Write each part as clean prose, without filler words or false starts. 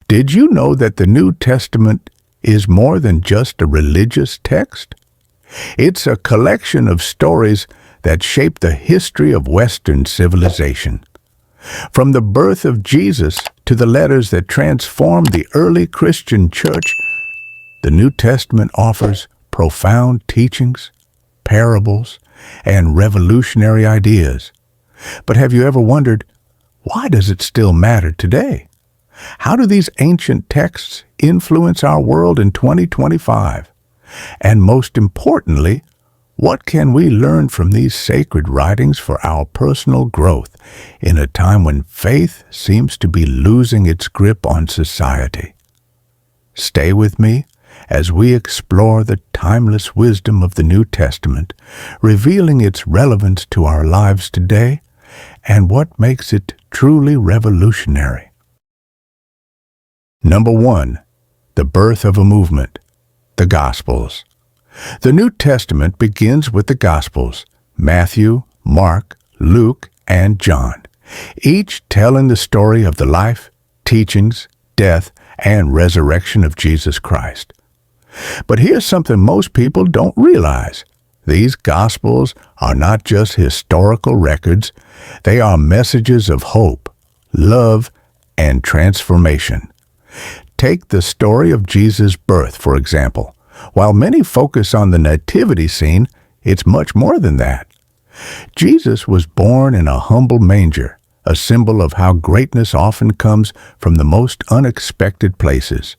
Did you know that the New Testament is more than just a religious text? It's a collection of stories that shape the history of Western civilization. From the birth of Jesus to the letters that transformed the early Christian church, the New Testament offers profound teachings, parables, and revolutionary ideas. But have you ever wondered, why does it still matter today? How do these ancient texts influence our world in 2025? And most importantly, what can we learn from these sacred writings for our personal growth in a time when faith seems to be losing its grip on society? Stay with me as we explore the timeless wisdom of the New Testament, revealing its relevance to our lives today and what makes it truly revolutionary. Number 1. The birth of a movement. The Gospels. The New Testament begins with the Gospels, Matthew, Mark, Luke, and John, each telling the story of the life, teachings, death, and resurrection of Jesus Christ. But here's something most people don't realize. These Gospels are not just historical records, they are messages of hope, love, and transformation. Take the story of Jesus' birth, for example. While many focus on the nativity scene, it's much more than that. Jesus was born in a humble manger, a symbol of how greatness often comes from the most unexpected places.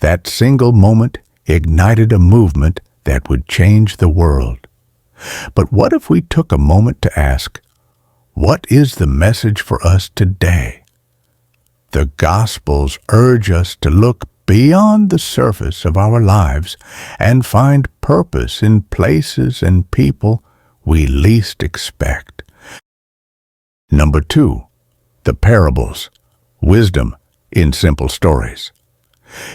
That single moment ignited a movement that would change the world. But what if we took a moment to ask, what is the message for us today? The Gospels urge us to look beyond the surface of our lives and find purpose in places and people we least expect. Number 2. The parables. Wisdom in simple stories.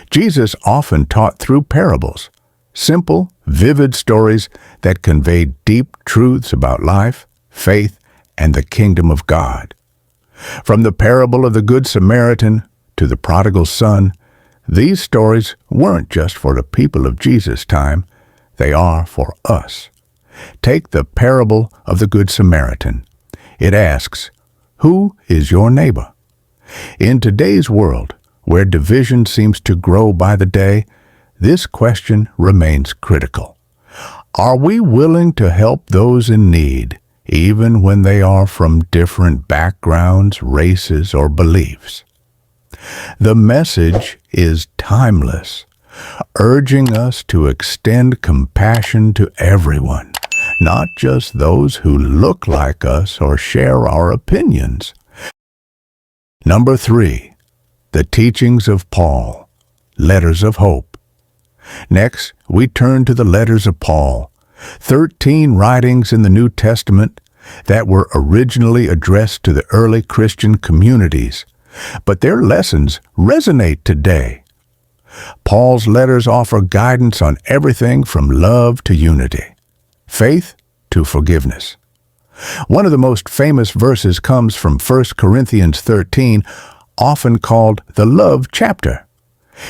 Jesus often taught through parables, simple, vivid stories that conveyed deep truths about life, faith, and the kingdom of God. From the parable of the Good Samaritan to the prodigal son, these stories weren't just for the people of Jesus' time, they are for us. Take the parable of the Good Samaritan. It asks, who is your neighbor? In today's world, where division seems to grow by the day, this question remains critical. Are we willing to help those in need, even when they are from different backgrounds, races, or beliefs? The message is timeless, urging us to extend compassion to everyone, not just those who look like us or share our opinions. Number 3. The teachings of Paul. Letters of hope. Next, we turn to the letters of Paul, 13 writings in the New Testament that were originally addressed to the early Christian communities, but their lessons resonate today. Paul's letters offer guidance on everything from love to unity, faith to forgiveness. One of the most famous verses comes from 1 Corinthians 13, often called the love chapter.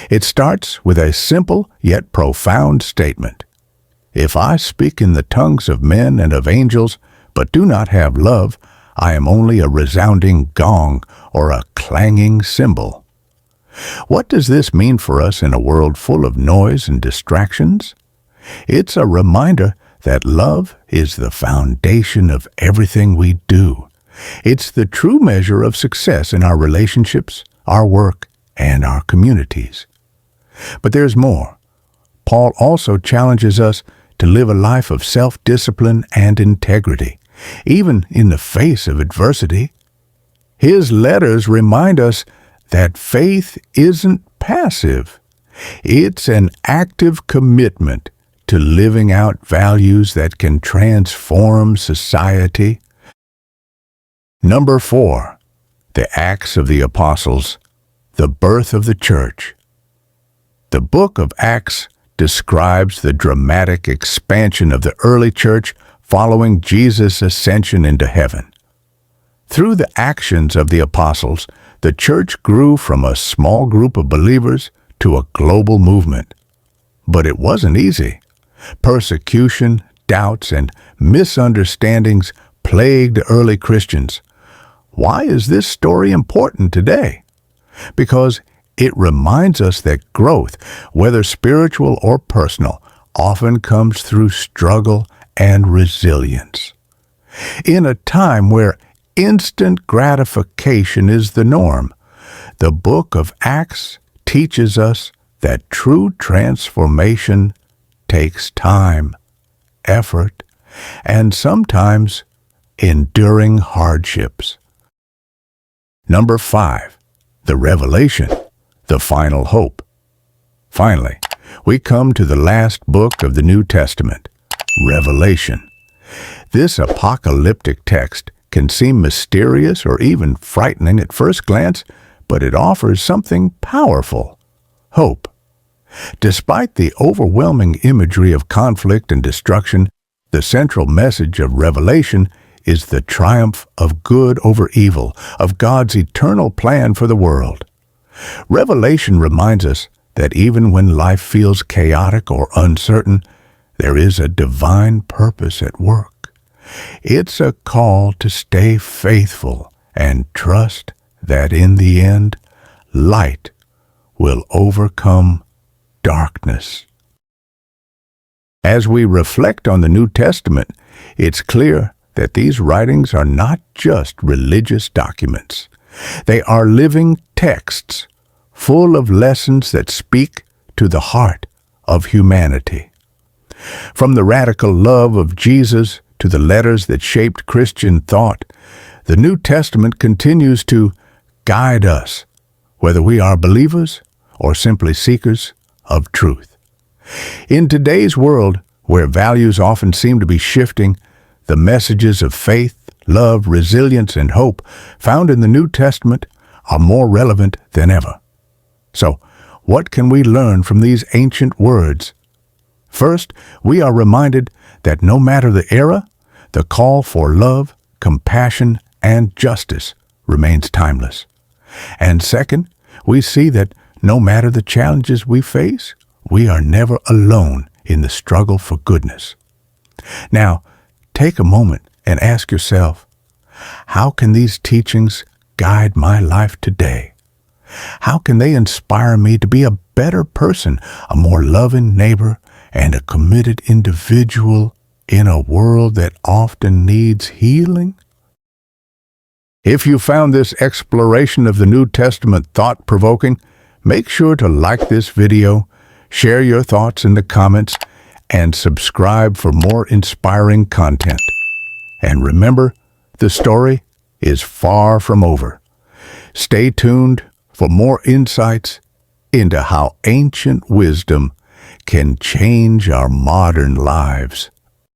It starts with a simple yet profound statement. If I speak in the tongues of men and of angels, but do not have love, I am only a resounding gong or a clanging cymbal. What does this mean for us in a world full of noise and distractions? It's a reminder that love is the foundation of everything we do. It's the true measure of success in our relationships, our work, and our communities. But there's more. Paul also challenges us to live a life of self-discipline and integrity, even in the face of adversity. His letters remind us that faith isn't passive. It's an active commitment to living out values that can transform society. Number 4. The Acts of the Apostles. The birth of the church. The book of Acts describes the dramatic expansion of the early church following Jesus' ascension into heaven. Through the actions of the apostles, the church grew from a small group of believers to a global movement. But it wasn't easy. Persecution, doubts, and misunderstandings plagued early Christians. Why is this story important today? Because it reminds us that growth, whether spiritual or personal, often comes through struggle and resilience. In a time where instant gratification is the norm, the book of Acts teaches us that true transformation takes time, effort, and sometimes enduring hardships. Number 5, the revelation, the final hope. Finally, we come to the last book of the New Testament, Revelation. This apocalyptic text can seem mysterious or even frightening at first glance, but it offers something powerful: hope. Despite the overwhelming imagery of conflict and destruction, the central message of Revelation is the triumph of good over evil, of God's eternal plan for the world. Revelation reminds us that even when life feels chaotic or uncertain, there is a divine purpose at work. It's a call to stay faithful and trust that in the end, light will overcome darkness. As we reflect on the New Testament, it's clear that these writings are not just religious documents. They are living texts full of lessons that speak to the heart of humanity. From the radical love of Jesus to the letters that shaped Christian thought, the New Testament continues to guide us, whether we are believers or simply seekers of truth. In today's world, where values often seem to be shifting, the messages of faith, love, resilience, and hope found in the New Testament are more relevant than ever. So, what can we learn from these ancient words? First, we are reminded that no matter the era, the call for love, compassion, and justice remains timeless. And second, we see that no matter the challenges we face, we are never alone in the struggle for goodness. Now, take a moment and ask yourself, how can these teachings guide my life today? How can they inspire me to be a better person, a more loving neighbor, and a committed individual in a world that often needs healing? If you found this exploration of the New Testament thought-provoking, make sure to like this video, share your thoughts in the comments, and subscribe for more inspiring content. And remember, the story is far from over. Stay tuned for more insights into how ancient wisdom can change our modern lives.